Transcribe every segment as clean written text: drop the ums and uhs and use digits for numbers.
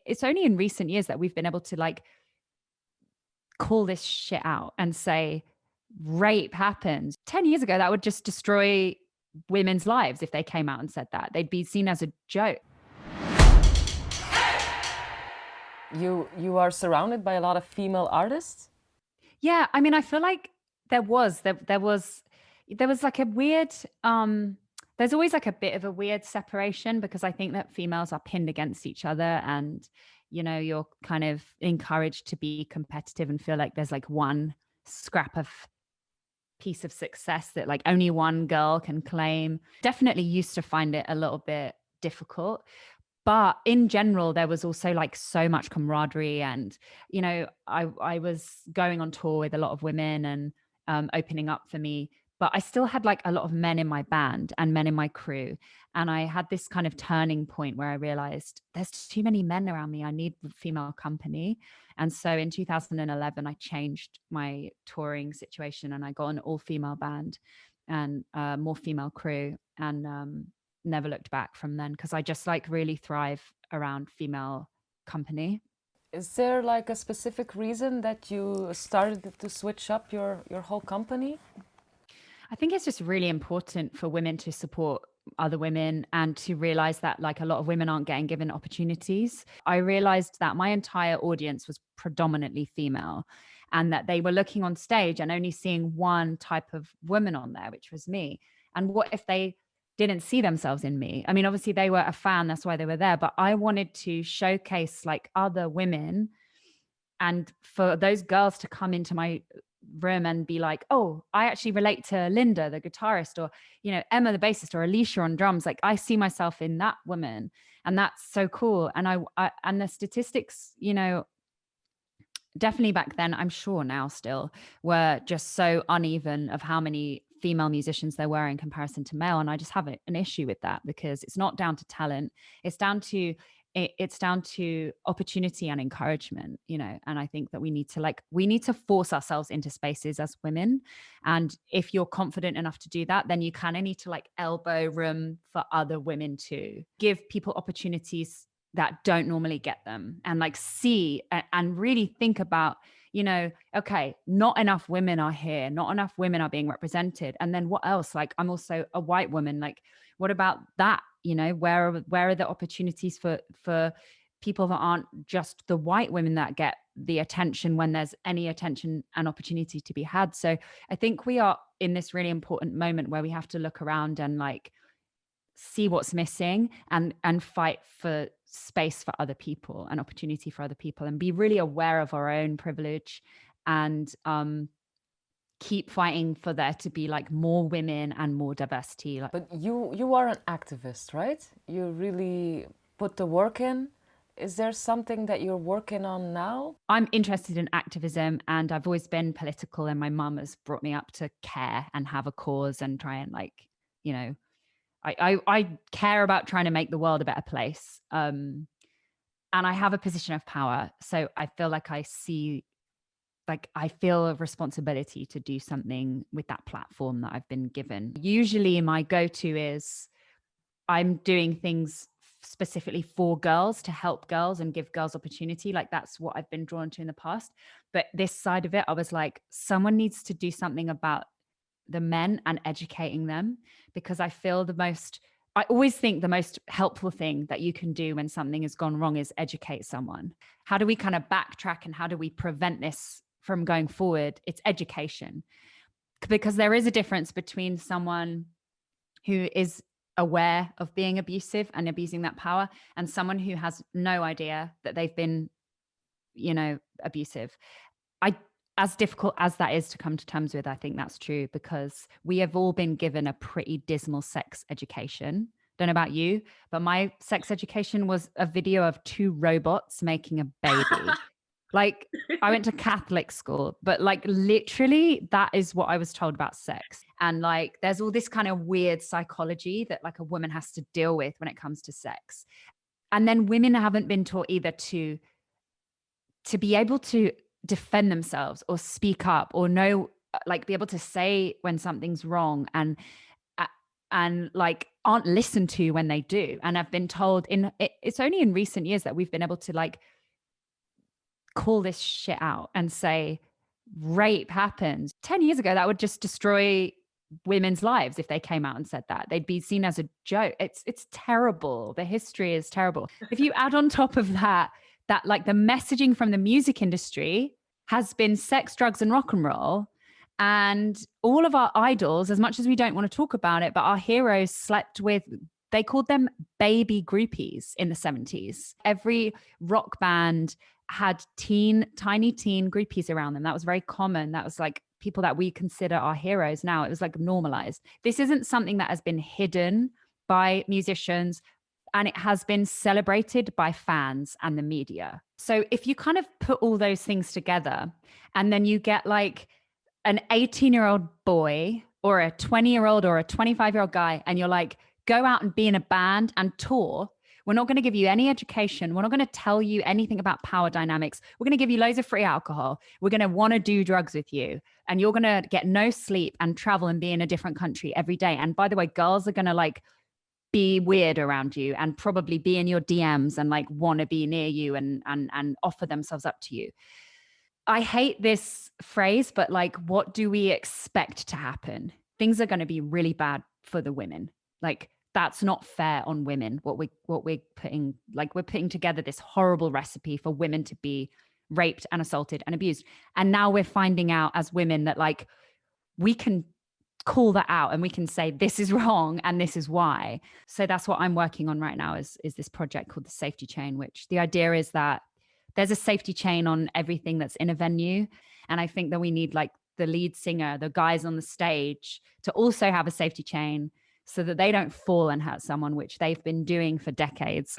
it's only in recent years that we've been able to like call this shit out and say rape happens. 10 years ago, that would just destroy women's lives if they came out and said that. They'd be seen as a joke. You are surrounded by a lot of female artists? Yeah, I mean, I feel like there was like a weird there's always like a bit of a weird separation, because I think that females are pinned against each other, and you're kind of encouraged to be competitive and feel like there's like one scrap of piece of success that like only one girl can claim. Definitely used to find it a little bit difficult. But in general, there was also like so much camaraderie, and I was going on tour with a lot of women and opening up for me. But I still had like a lot of men in my band and men in my crew, and I had this kind of turning point where I realized there's too many men around me. I need female company, and so in 2011, I changed my touring situation, and I got an all-female band and more female crew, and never looked back from then, because I just like really thrive around female company. Is there like a specific reason that you started to switch up your whole company? I think it's just really important for women to support other women and to realize that like a lot of women aren't getting given opportunities. I realized that my entire audience was predominantly female, and that they were looking on stage and only seeing one type of woman on there, which was me. And what if they didn't see themselves in me? I mean, obviously they were a fan, that's why they were there, but I wanted to showcase like other women, and for those girls to come into my room and be like, oh, I actually relate to Linda, the guitarist, or, Emma, the bassist, or Alicia on drums. Like I see myself in that woman, and that's so cool. And I and the statistics, definitely back then, I'm sure now still, were just so uneven of how many female musicians there were in comparison to male. And I just have an issue with that, because it's not down to talent. It's down to opportunity and encouragement, and I think that we need to force ourselves into spaces as women. And if you're confident enough to do that, then you kind of need to like elbow room for other women to give people opportunities that don't normally get them, and like see and really think about, okay, not enough women are here, not enough women are being represented. And then what else? Like, I'm also a white woman. Like, what about that? Where are the opportunities for people that aren't just the white women that get the attention when there's any attention and opportunity to be had? So I think we are in this really important moment where we have to look around and like see what's missing, and fight for space for other people and opportunity for other people, and be really aware of our own privilege, and keep fighting for there to be like more women and more diversity. But you are an activist, right? You really put the work in. Is there something that you're working on now? I'm interested in activism, and I've always been political, and my mum has brought me up to care and have a cause and try and like, I care about trying to make the world a better place. And I have a position of power. So I feel like I feel a responsibility to do something with that platform that I've been given. Usually my go-to is I'm doing things specifically for girls, to help girls and give girls opportunity. Like that's what I've been drawn to in the past. But this side of it, I was like, someone needs to do something about the men and educating them, because I always think the most helpful thing that you can do when something has gone wrong is educate someone. How do we kind of backtrack, and how do we prevent this from going forward? It's education, because there is a difference between someone who is aware of being abusive and abusing that power, and someone who has no idea that they've been, abusive. As difficult as that is to come to terms with, I think that's true, because we have all been given a pretty dismal sex education. Don't know about you, but my sex education was a video of two robots making a baby. Like, I went to Catholic school, but like literally that is what I was told about sex. And like, there's all this kind of weird psychology that like a woman has to deal with when it comes to sex. And then women haven't been taught either to be able to defend themselves or speak up, or know, like be able to say when something's wrong, and like aren't listened to when they do. And I've been told it's only in recent years that we've been able to like call this shit out and say rape happens. 10 years ago, that would just destroy women's lives if they came out and said that. They'd be seen as a joke. It's terrible. The history is terrible. If you add on top of that like the messaging from the music industry has been sex, drugs, and rock and roll. And all of our idols, as much as we don't want to talk about it, but our heroes slept with, they called them baby groupies in the 70s. Every rock band had tiny teen groupies around them. That was very common. That was like people that we consider our heroes now. It was like normalized. This isn't something that has been hidden by musicians, and it has been celebrated by fans and the media. So if you kind of put all those things together, and then you get like an 18-year-old boy or a 20-year-old or a 25-year-old guy, and you're like, go out and be in a band and tour. We're not going to give you any education. We're not going to tell you anything about power dynamics. We're going to give you loads of free alcohol. We're going to want to do drugs with you. And you're going to get no sleep and travel and be in a different country every day. And by the way, girls are going to like be weird around you and probably be in your DMs and like want to be near you and offer themselves up to you. I hate this phrase, but like, what do we expect to happen? Things are going to be really bad for the women. Like, that's not fair on women. What we're putting, like, we're putting together this horrible recipe for women to be raped and assaulted and abused. And now we're finding out as women that like, we can call that out and we can say, this is wrong and this is why. So that's what I'm working on right now is this project called the Safety Chain, which the idea is that there's a safety chain on everything that's in a venue. And I think that we need like the lead singer, the guys on the stage to also have a safety chain so that they don't fall and hurt someone, which they've been doing for decades.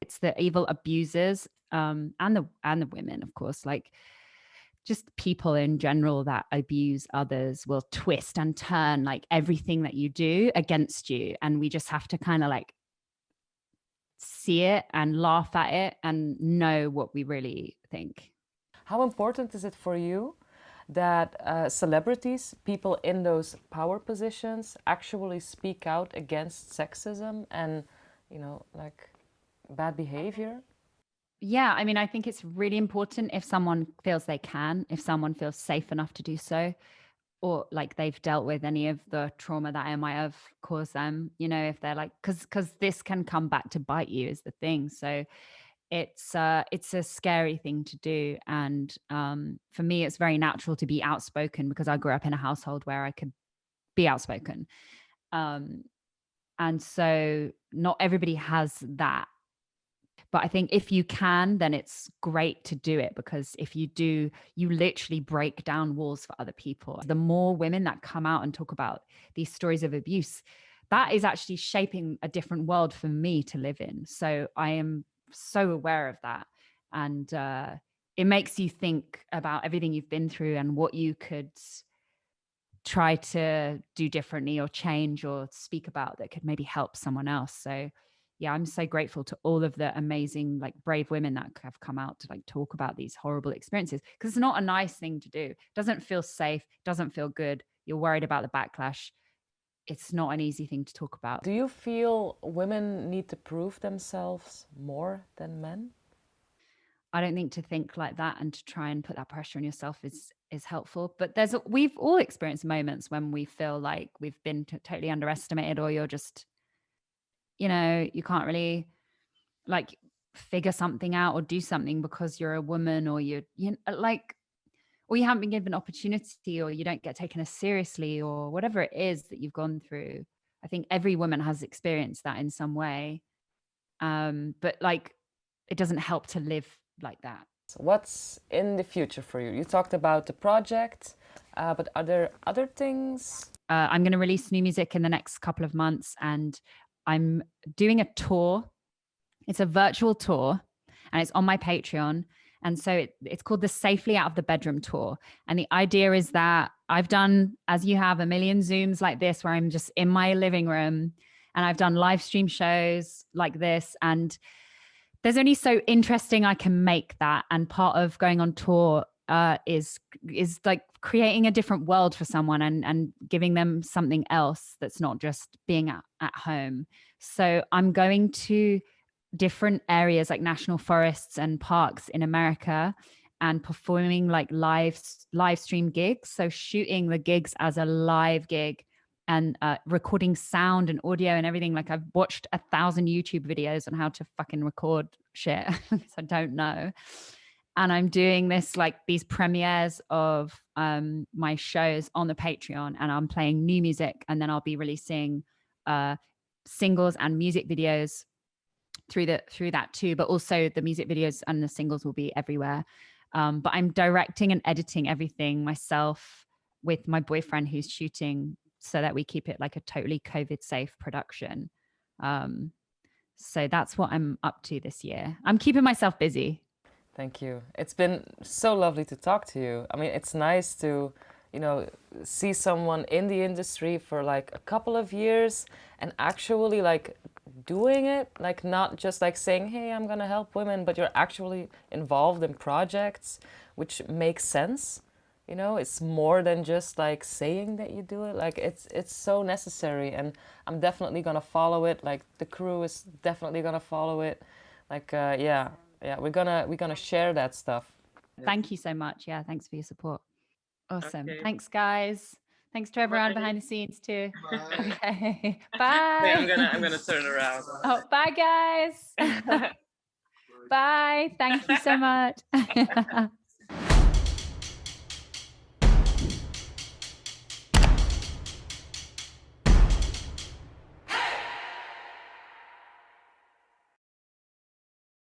It's the evil abusers and the women, of course, like just people in general that abuse others will twist and turn like everything that you do against you. And we just have to kind of like see it and laugh at it and know what we really think. How important is it for you that celebrities, people in those power positions, actually speak out against sexism and, you know, like bad behavior? Yeah, I mean, I think it's really important if someone feels they can, if someone feels safe enough to do so, or like they've dealt with any of the trauma that I might have caused them, you know, if they're like, because this can come back to bite you is the thing. So it's a scary thing to do. And for me, it's very natural to be outspoken because I grew up in a household where I could be outspoken. And so not everybody has that. But I think if you can, then it's great to do it, because if you do, you literally break down walls for other people. The more women that come out and talk about these stories of abuse, that is actually shaping a different world for me to live in. So I am so aware of that. And it makes you think about everything you've been through and what you could try to do differently or change or speak about that could maybe help someone else. So yeah, I'm so grateful to all of the amazing, like brave women that have come out to like talk about these horrible experiences, because it's not a nice thing to do. It doesn't feel safe, doesn't feel good. You're worried about the backlash. It's not an easy thing to talk about. Do you feel women need to prove themselves more than men? I don't think to think like that and to try and put that pressure on yourself is helpful. But we've all experienced moments when we feel like we've been totally underestimated, or you're just, you know, you can't really like figure something out or do something because you're a woman, or you like, or you haven't been given opportunity, or you don't get taken as seriously, or whatever it is that you've gone through. I think every woman has experienced that in some way. But like, it doesn't help to live like that. So what's in the future for you? You talked about the project, but are there other things? I'm going to release new music in the next couple of months, and I'm doing a tour. It's a virtual tour, and it's on my Patreon. And so it's called the Safely Out of the Bedroom Tour. And the idea is that I've done, as you have, a million Zooms like this, where I'm just in my living room, and I've done live stream shows like this. And there's only so interesting I can make that. And part of going on tour is like creating a different world for someone and giving them something else that's not just being at home. So I'm going to different areas like national forests and parks in America and performing like live stream gigs. So shooting the gigs as a live gig and recording sound and audio and everything. Like I've watched 1,000 YouTube videos on how to fucking record shit because I don't know. And I'm doing this, like these premieres of my shows on the Patreon, and I'm playing new music, and then I'll be releasing singles and music videos through that too. But also the music videos and the singles will be everywhere. But I'm directing and editing everything myself with my boyfriend who's shooting, so that we keep it like a totally COVID safe production. So that's what I'm up to this year. I'm keeping myself busy. Thank you. It's been so lovely to talk to you. I mean, it's nice to, see someone in the industry for like a couple of years and actually like doing it, like not just like saying, hey, I'm gonna help women, but you're actually involved in projects which make sense. It's more than just like saying that you do it. Like it's so necessary, and I'm definitely gonna follow it. Like the crew is definitely gonna follow it. Like yeah, we're gonna share that stuff. Thank you so much. Yeah, thanks for your support. Awesome. Okay. Thanks, guys. Thanks to everyone behind the scenes too. Bye. Okay. Bye. Wait, I'm gonna turn around. Oh, bye, guys. Bye. Thank you so much.